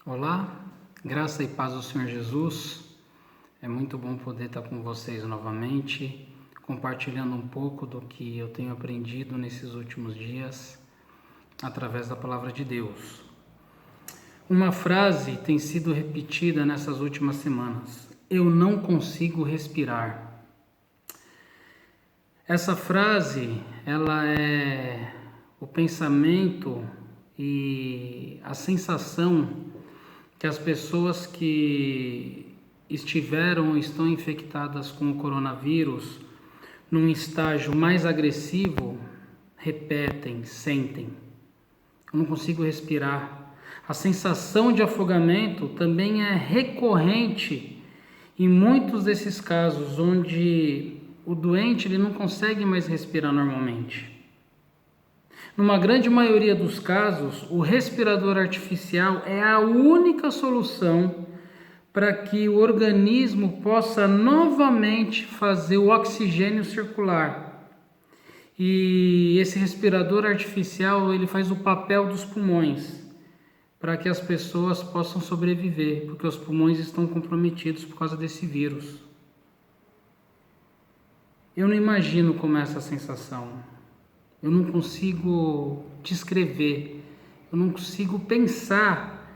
Olá, graça e paz do Senhor Jesus. É muito bom poder estar com vocês novamente, compartilhando um pouco do que eu tenho aprendido nesses últimos dias através da palavra de Deus. Uma frase tem sido repetida nessas últimas semanas: eu não consigo respirar. Essa frase, ela é o pensamento e a sensação que as pessoas que estiveram ou estão infectadas com o coronavírus num estágio mais agressivo repetem, sentem. Eu não consigo respirar. A sensação de afogamento também é recorrente em muitos desses casos onde o doente ele não consegue mais respirar normalmente. Numa grande maioria dos casos, o respirador artificial é a única solução para que o organismo possa novamente fazer o oxigênio circular. E esse respirador artificial ele faz o papel dos pulmões para que as pessoas possam sobreviver, porque os pulmões estão comprometidos por causa desse vírus. Eu não imagino como é essa sensação. Eu não consigo descrever, eu não consigo pensar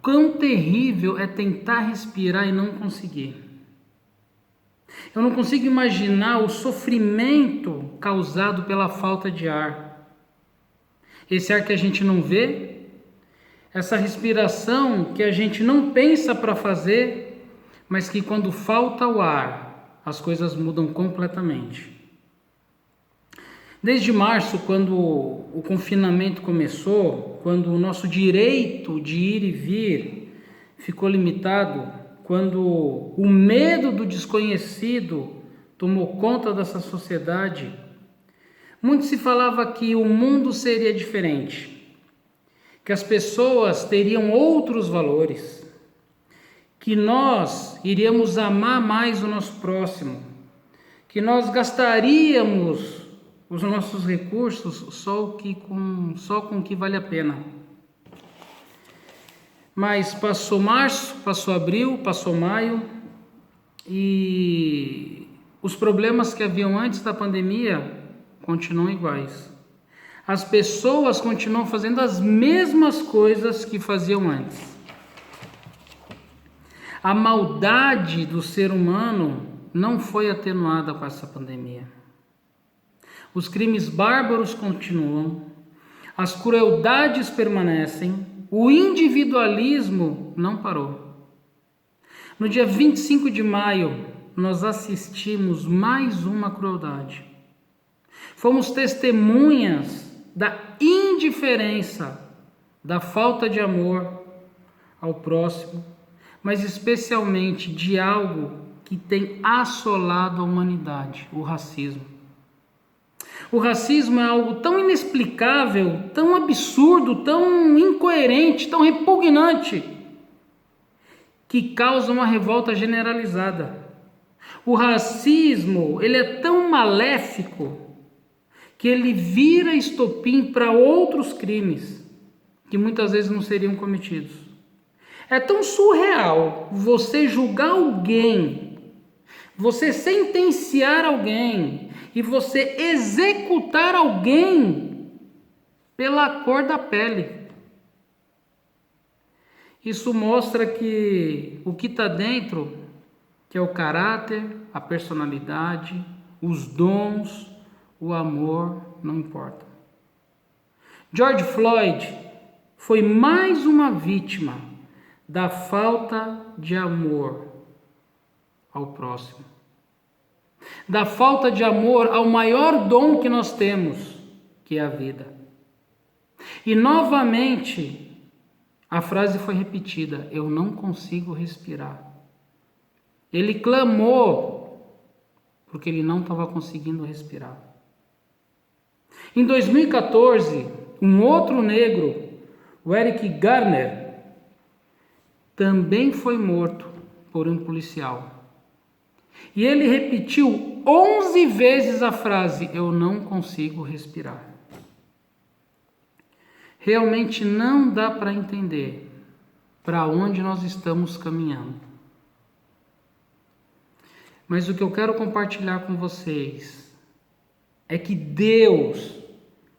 quão terrível é tentar respirar e não conseguir. Eu não consigo imaginar o sofrimento causado pela falta de ar. Esse ar que a gente não vê, essa respiração que a gente não pensa para fazer, mas que quando falta o ar, as coisas mudam completamente. Desde março, quando o confinamento começou, quando o nosso direito de ir e vir ficou limitado, quando o medo do desconhecido tomou conta dessa sociedade, muito se falava que o mundo seria diferente, que as pessoas teriam outros valores, que nós iríamos amar mais o nosso próximo, que nós gastaríamos os nossos recursos só com o que vale a pena. Mas passou março, passou abril, passou maio e os problemas que haviam antes da pandemia continuam iguais. As pessoas continuam fazendo as mesmas coisas que faziam antes. A maldade do ser humano não foi atenuada com essa pandemia. Os crimes bárbaros continuam, as crueldades permanecem, o individualismo não parou. No dia 25 de maio, nós assistimos mais uma crueldade. Fomos testemunhas da indiferença, da falta de amor ao próximo, mas especialmente de algo que tem assolado a humanidade, o racismo. O racismo é algo tão inexplicável, tão absurdo, tão incoerente, tão repugnante, que causa uma revolta generalizada. O racismo, ele é tão maléfico que ele vira estopim para outros crimes que muitas vezes não seriam cometidos. É tão surreal você julgar alguém, você sentenciar alguém e você executar alguém pela cor da pele. Isso mostra que o que está dentro, que é o caráter, a personalidade, os dons, o amor, não importa. George Floyd foi mais uma vítima da falta de amor ao próximo. Da falta de amor ao maior dom que nós temos, que é a vida. E novamente, a frase foi repetida: eu não consigo respirar. Ele clamou, porque ele não estava conseguindo respirar. Em 2014, um outro negro, o Eric Garner, também foi morto por um policial. E ele repetiu 11 vezes a frase: eu não consigo respirar. Realmente não dá para entender para onde nós estamos caminhando. Mas o que eu quero compartilhar com vocês é que Deus,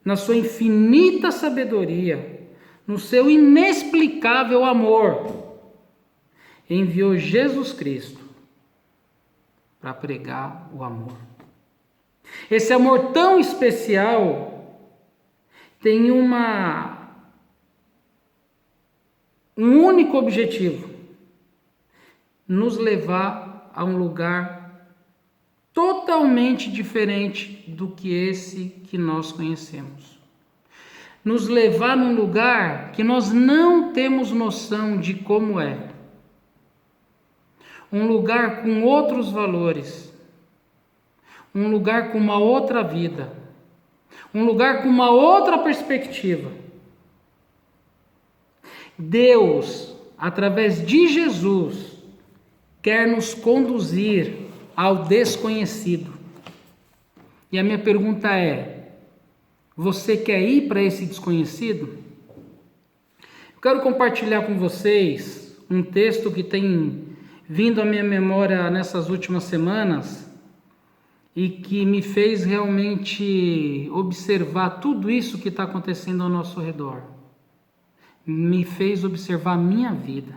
na sua infinita sabedoria, no seu inexplicável amor, enviou Jesus Cristo para pregar o amor. Esse amor tão especial tem um único objetivo: nos levar a um lugar totalmente diferente do que esse que nós conhecemos. Nos levar num lugar que nós não temos noção de como é. Um lugar com outros valores. Um lugar com uma outra vida. Um lugar com uma outra perspectiva. Deus, através de Jesus, quer nos conduzir ao desconhecido. E a minha pergunta é: você quer ir para esse desconhecido? Eu quero compartilhar com vocês um texto que tem vindo à minha memória nessas últimas semanas e que me fez realmente observar tudo isso que está acontecendo ao nosso redor. Me fez observar a minha vida.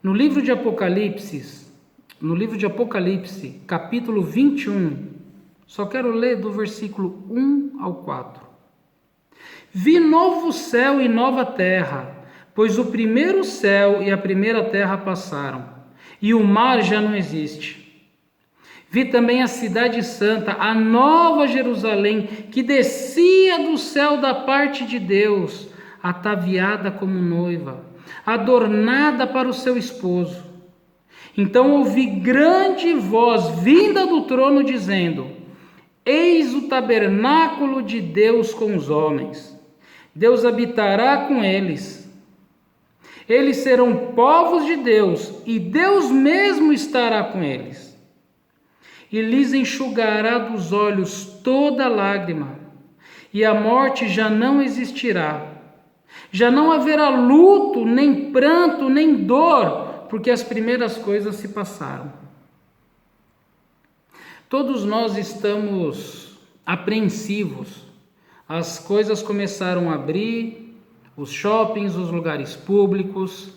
No livro de Apocalipse, capítulo 21, só quero ler do versículo 1 ao 4. Vi novo céu e nova terra, pois o primeiro céu e a primeira terra passaram, e o mar já não existe. Vi também a cidade santa, a nova Jerusalém, que descia do céu da parte de Deus, ataviada como noiva, adornada para o seu esposo. Então ouvi grande voz vinda do trono dizendo: Eis o tabernáculo de Deus com os homens. Deus habitará com eles. Eles serão povos de Deus, e Deus mesmo estará com eles. E lhes enxugará dos olhos toda lágrima, e a morte já não existirá. Já não haverá luto, nem pranto, nem dor, porque as primeiras coisas se passaram. Todos nós estamos apreensivos. As coisas começaram a abrir, os shoppings, os lugares públicos,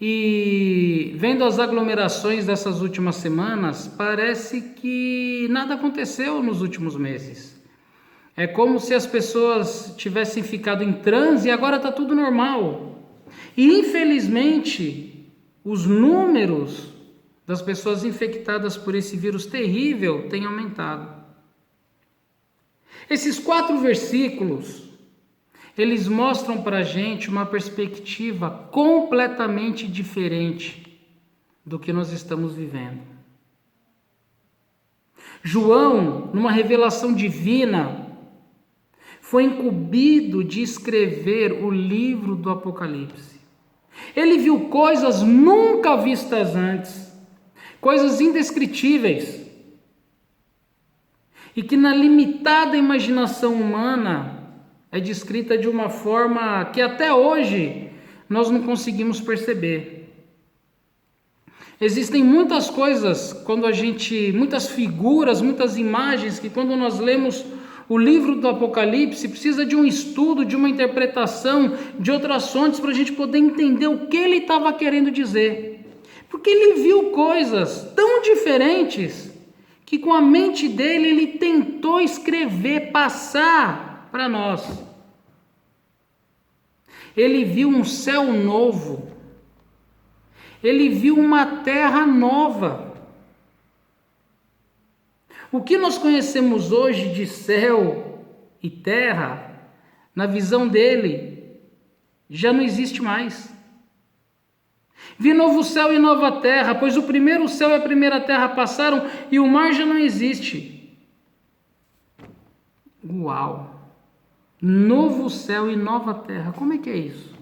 e vendo as aglomerações dessas últimas semanas, parece que nada aconteceu nos últimos meses. É como se as pessoas tivessem ficado em transe e agora está tudo normal. E infelizmente, os números das pessoas infectadas por esse vírus terrível têm aumentado. Esses 4 versículos, eles mostram para a gente uma perspectiva completamente diferente do que nós estamos vivendo. João, numa revelação divina, foi incumbido de escrever o livro do Apocalipse. Ele viu coisas nunca vistas antes, coisas indescritíveis, e que na limitada imaginação humana é descrita de uma forma que até hoje nós não conseguimos perceber. Existem muitas coisas, muitas figuras, muitas imagens que quando nós lemos o livro do Apocalipse precisa de um estudo, de uma interpretação, de outras fontes para a gente poder entender o que ele estava querendo dizer. Porque ele viu coisas tão diferentes que com a mente dele ele tentou escrever, passar para nós. Ele viu um céu novo. Ele viu uma terra nova. O que nós conhecemos hoje de céu e terra, na visão dele, já não existe mais. Vi novo céu e nova terra, pois o primeiro céu e a primeira terra passaram e o mar já não existe. Uau! Novo céu e nova terra, como é que é isso?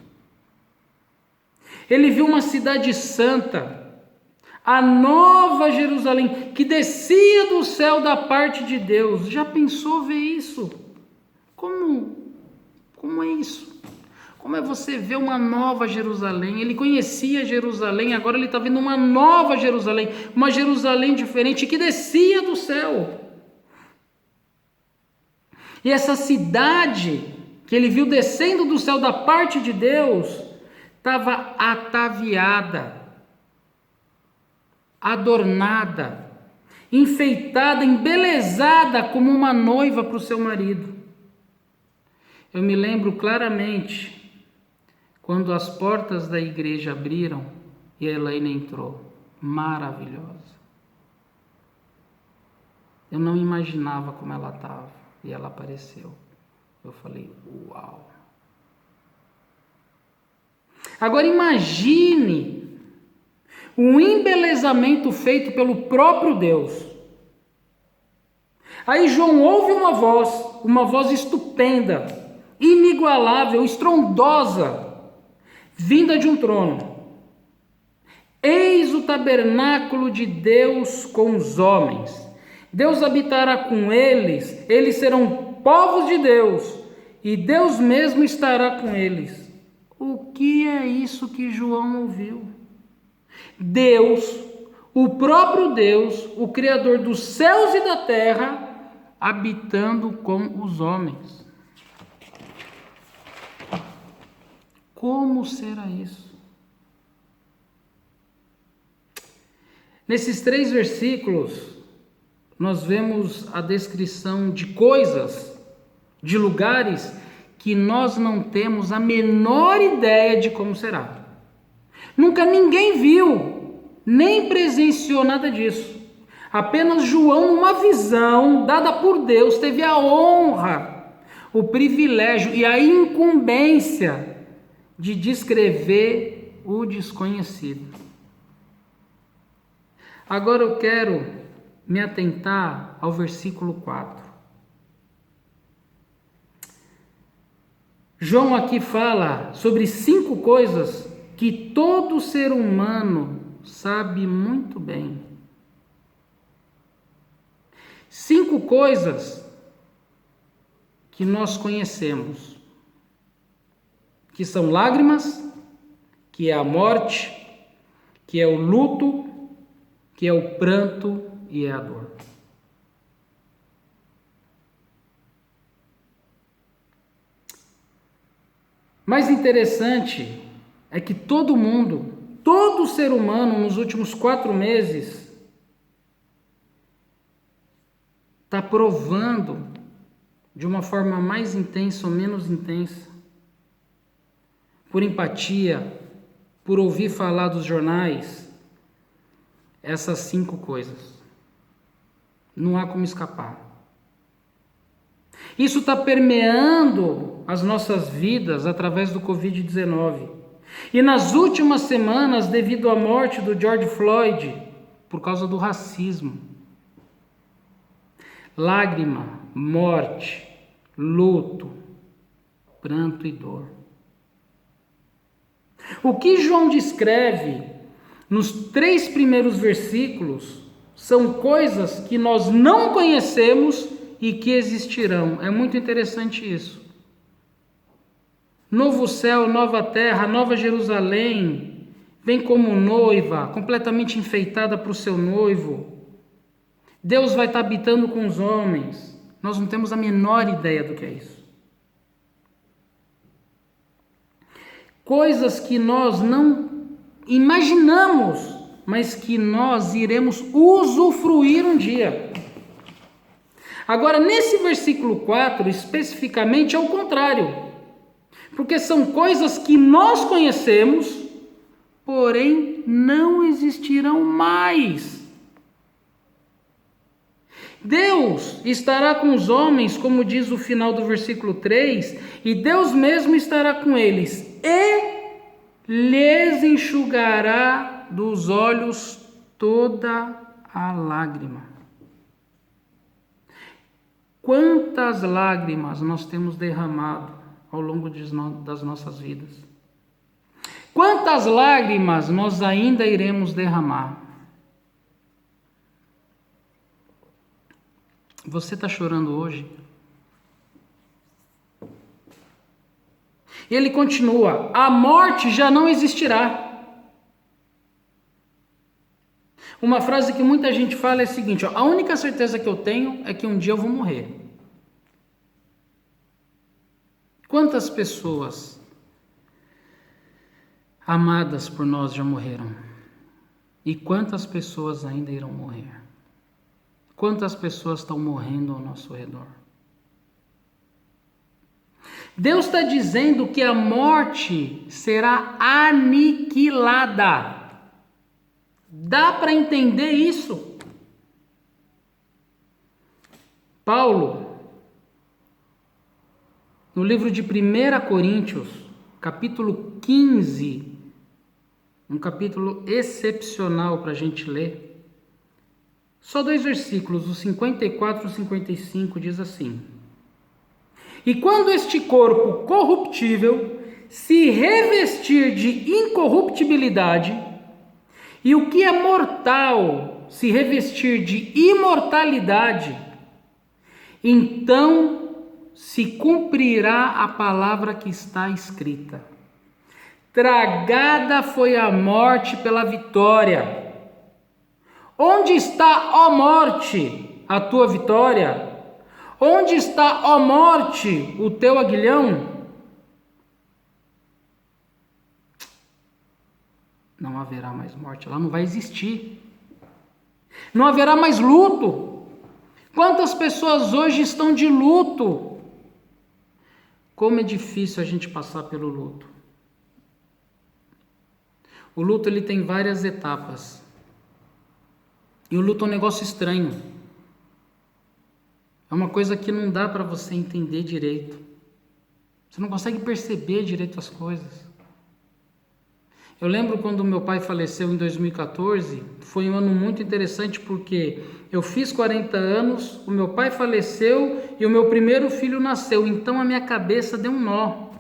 Ele viu uma cidade santa, a nova Jerusalém, que descia do céu da parte de Deus. Já pensou ver isso? Como é isso? Como é você ver uma nova Jerusalém? Ele conhecia Jerusalém, agora ele está vendo uma nova Jerusalém, uma Jerusalém diferente que descia do céu. E essa cidade que ele viu descendo do céu da parte de Deus estava ataviada, adornada, enfeitada, embelezada como uma noiva para o seu marido. Eu me lembro claramente quando as portas da igreja abriram e a Elaine entrou, maravilhosa. Eu não imaginava como ela estava e ela apareceu. Eu falei, uau! Agora imagine o embelezamento feito pelo próprio Deus. Aí João ouve uma voz estupenda, inigualável, estrondosa, vinda de um trono. Eis o tabernáculo de Deus com os homens. Deus habitará com eles, eles serão povos de Deus, e Deus mesmo estará com eles. O que é isso que João ouviu? Deus, o próprio Deus, o Criador dos céus e da terra, habitando com os homens. Como será isso? Nesses 3 versículos, nós vemos a descrição de coisas, de lugares que nós não temos a menor ideia de como será. Nunca ninguém viu, nem presenciou nada disso. Apenas João, numa visão dada por Deus, teve a honra, o privilégio e a incumbência de descrever o desconhecido. Agora eu quero me atentar ao versículo 4. João aqui fala sobre 5 coisas que todo ser humano sabe muito bem. 5 coisas que nós conhecemos, que são lágrimas, que é a morte, que é o luto, que é o pranto e é a dor. Mais interessante é que todo mundo, todo ser humano nos últimos 4 meses está provando de uma forma mais intensa ou menos intensa, por empatia, por ouvir falar dos jornais, essas 5 coisas. Não há como escapar. Isso está permeando as nossas vidas através do Covid-19. E nas últimas semanas, devido à morte do George Floyd, por causa do racismo. Lágrima, morte, luto, pranto e dor. O que João descreve nos 3 primeiros versículos são coisas que nós não conhecemos e que existirão. É muito interessante isso. Novo céu, nova terra, nova Jerusalém, vem como noiva, completamente enfeitada para o seu noivo. Deus vai estar habitando com os homens. Nós não temos a menor ideia do que é isso. Coisas que nós não imaginamos, mas que nós iremos usufruir um dia. Agora, nesse versículo 4, especificamente, é o contrário. Porque são coisas que nós conhecemos, porém não existirão mais. Deus estará com os homens, como diz o final do versículo 3, e Deus mesmo estará com eles, e lhes enxugará dos olhos toda a lágrima. Quantas lágrimas nós temos derramado ao longo das nossas vidas? Quantas lágrimas nós ainda iremos derramar? Você está chorando hoje? E ele continua: a morte já não existirá. Uma frase que muita gente fala é a seguinte: ó, a única certeza que eu tenho é que um dia eu vou morrer. Quantas pessoas amadas por nós já morreram? E quantas pessoas ainda irão morrer? Quantas pessoas estão morrendo ao nosso redor? Deus está dizendo que a morte será aniquilada. Dá para entender isso? Paulo, no livro de 1 Coríntios, capítulo 15, um capítulo excepcional para a gente ler. Só 2 versículos, os 54 e 55, diz assim: e quando este corpo corruptível se revestir de incorruptibilidade, e o que é mortal se revestir de imortalidade, então se cumprirá a palavra que está escrita: tragada foi a morte pela vitória. Onde está, ó morte, a tua vitória? Onde está, ó morte, o teu aguilhão? Não haverá mais morte, ela não vai existir. Não haverá mais luto. Quantas pessoas hoje estão de luto? Como é difícil a gente passar pelo luto. O luto, ele tem várias etapas. E o luto é um negócio estranho. É uma coisa que não dá para você entender direito. Você não consegue perceber direito as coisas. Eu lembro quando meu pai faleceu em 2014, foi um ano muito interessante porque eu fiz 40 anos, o meu pai faleceu e o meu primeiro filho nasceu. Então a minha cabeça deu um nó.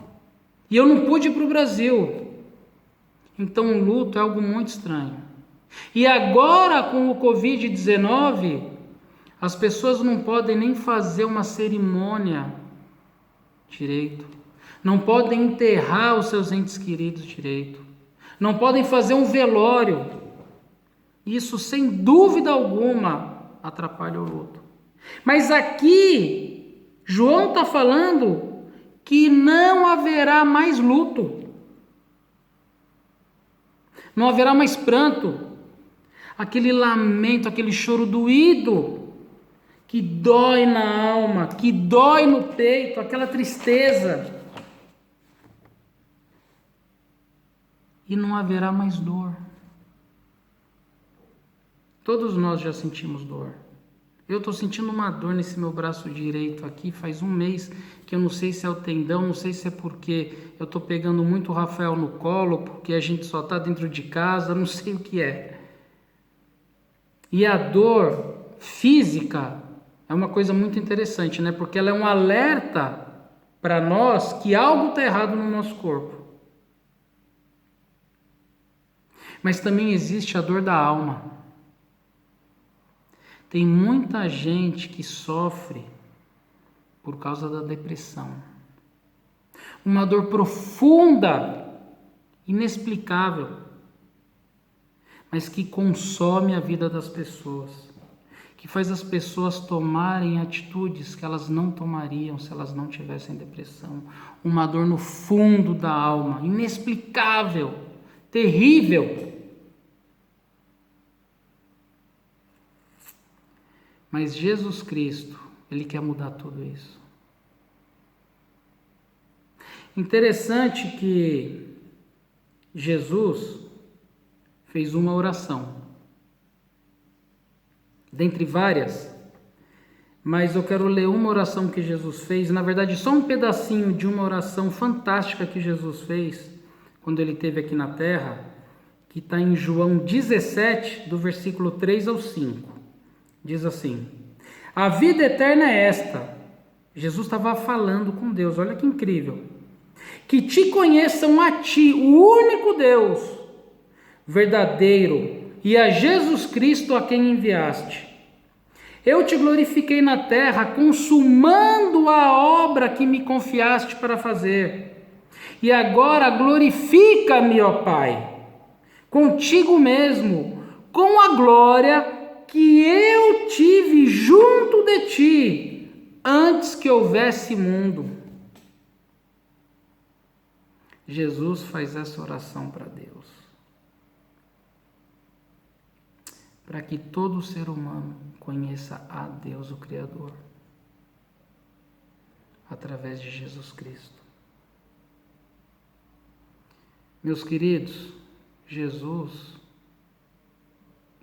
E eu não pude ir para o Brasil. Então o luto é algo muito estranho. E agora com o Covid-19, as pessoas não podem nem fazer uma cerimônia direito. Não podem enterrar os seus entes queridos direito. Não podem fazer um velório. Isso, sem dúvida alguma, atrapalha o luto. Mas aqui, João está falando que não haverá mais luto. Não haverá mais pranto. Aquele lamento, aquele choro doído, que dói na alma, que dói no peito, aquela tristeza. E não haverá mais dor. Todos nós já sentimos dor. Eu estou sentindo uma dor nesse meu braço direito aqui, faz um mês que eu não sei se é o tendão, não sei se é porque eu estou pegando muito o Rafael no colo, porque a gente só está dentro de casa, não sei o que é. E a dor física é uma coisa muito interessante, né? Porque ela é um alerta para nós que algo está errado no nosso corpo. Mas também existe a dor da alma. Tem muita gente que sofre por causa da depressão. Uma dor profunda, inexplicável, mas que consome a vida das pessoas, que faz as pessoas tomarem atitudes que elas não tomariam se elas não tivessem depressão. Uma dor no fundo da alma, inexplicável, terrível. Mas Jesus Cristo, Ele quer mudar tudo isso. Interessante que Jesus fez uma oração, dentre várias, mas eu quero ler uma oração que Jesus fez, na verdade só um pedacinho de uma oração fantástica que Jesus fez quando Ele esteve aqui na terra, que está em João 17, do versículo 3 ao 5. Diz assim: a vida eterna é esta. Jesus estava falando com Deus, olha que incrível. Que te conheçam a ti, o único Deus verdadeiro, e a Jesus Cristo a quem enviaste. Eu te glorifiquei na terra, consumando a obra que me confiaste para fazer. E agora glorifica-me, ó Pai, contigo mesmo, com a glória que eu tive junto de ti, antes que houvesse mundo. Jesus faz essa oração para Deus, para que todo ser humano conheça a Deus, o Criador, através de Jesus Cristo. Meus queridos, Jesus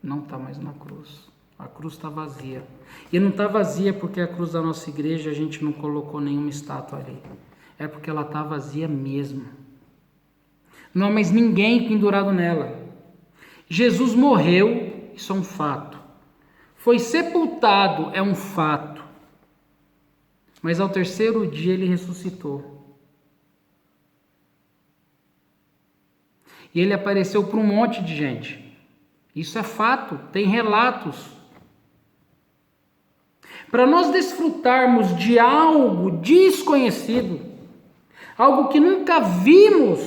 não está mais na cruz. A cruz está vazia. E não está vazia porque a cruz da nossa igreja a gente não colocou nenhuma estátua ali. É porque ela está vazia mesmo. Não há mais ninguém pendurado nela. Jesus morreu, isso é um fato. Foi sepultado, é um fato. Mas ao terceiro dia ele ressuscitou. E ele apareceu para um monte de gente. Isso é fato, tem relatos. Para nós desfrutarmos de algo desconhecido, algo que nunca vimos,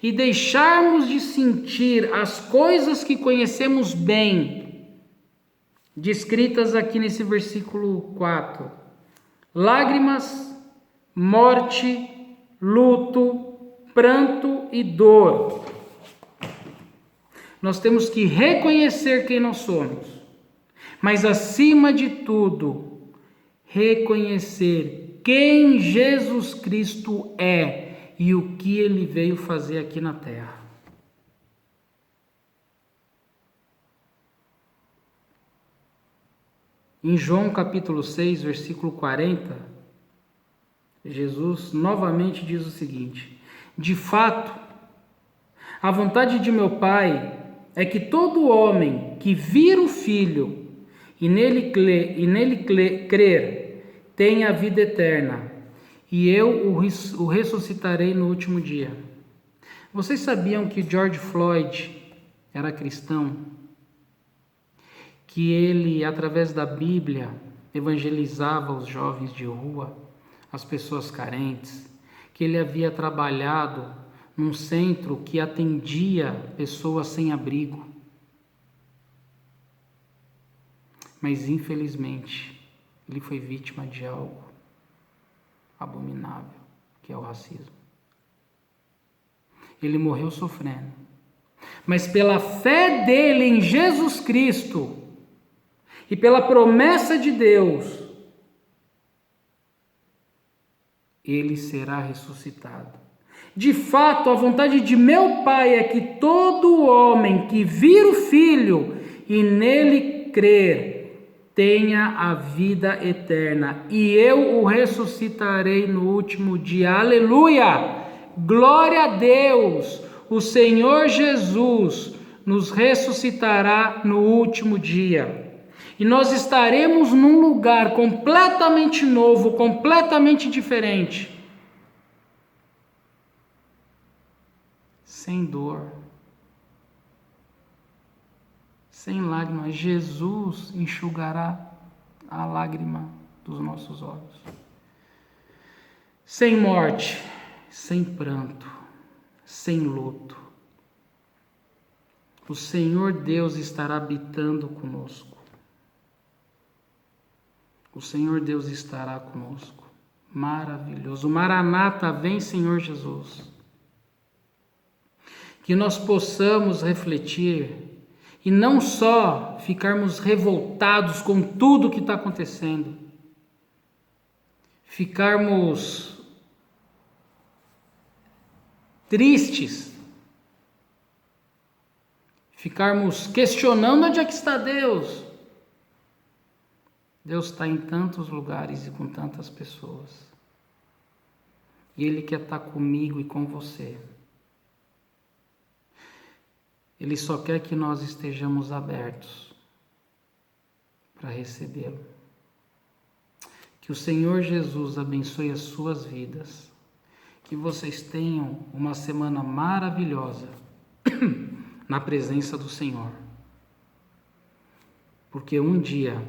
e deixarmos de sentir as coisas que conhecemos bem, descritas aqui nesse versículo 4: lágrimas, morte, luto, pranto e dor. Nós temos que reconhecer quem nós somos, mas acima de tudo, reconhecer quem Jesus Cristo é e o que ele veio fazer aqui na terra. Em João capítulo 6, versículo 40, Jesus novamente diz o seguinte: de fato, a vontade de meu Pai é que todo homem que vir o Filho e nele crer tenha a vida eterna, e eu o ressuscitarei no último dia. Vocês sabiam que George Floyd era cristão? Que ele, através da Bíblia, evangelizava os jovens de rua, as pessoas carentes, que ele havia trabalhado num centro que atendia pessoas sem abrigo. Mas, infelizmente, ele foi vítima de algo abominável, que é o racismo. Ele morreu sofrendo. Mas pela fé dele em Jesus Cristo e pela promessa de Deus, ele será ressuscitado. De fato, a vontade de meu Pai é que todo homem que vir o Filho e nele crer tenha a vida eterna, e eu o ressuscitarei no último dia. Aleluia! Glória a Deus! O Senhor Jesus nos ressuscitará no último dia. E nós estaremos num lugar completamente novo, completamente diferente. Sem dor, sem lágrimas. Jesus enxugará a lágrima dos nossos olhos. Sem morte, sem pranto, sem luto. O Senhor Deus estará habitando conosco. O Senhor Deus estará conosco. Maravilhoso. Maranata, vem, Senhor Jesus. Que nós possamos refletir e não só ficarmos revoltados com tudo que está acontecendo, ficarmos tristes, ficarmos questionando onde é que está Deus. Deus está em tantos lugares e com tantas pessoas. E Ele quer estar comigo e com você. Ele só quer que nós estejamos abertos para recebê-lo. Que o Senhor Jesus abençoe as suas vidas. Que vocês tenham uma semana maravilhosa na presença do Senhor. Porque um dia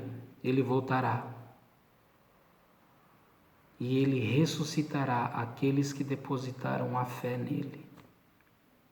Ele voltará. e ele ressuscitará aqueles que depositaram a fé nele.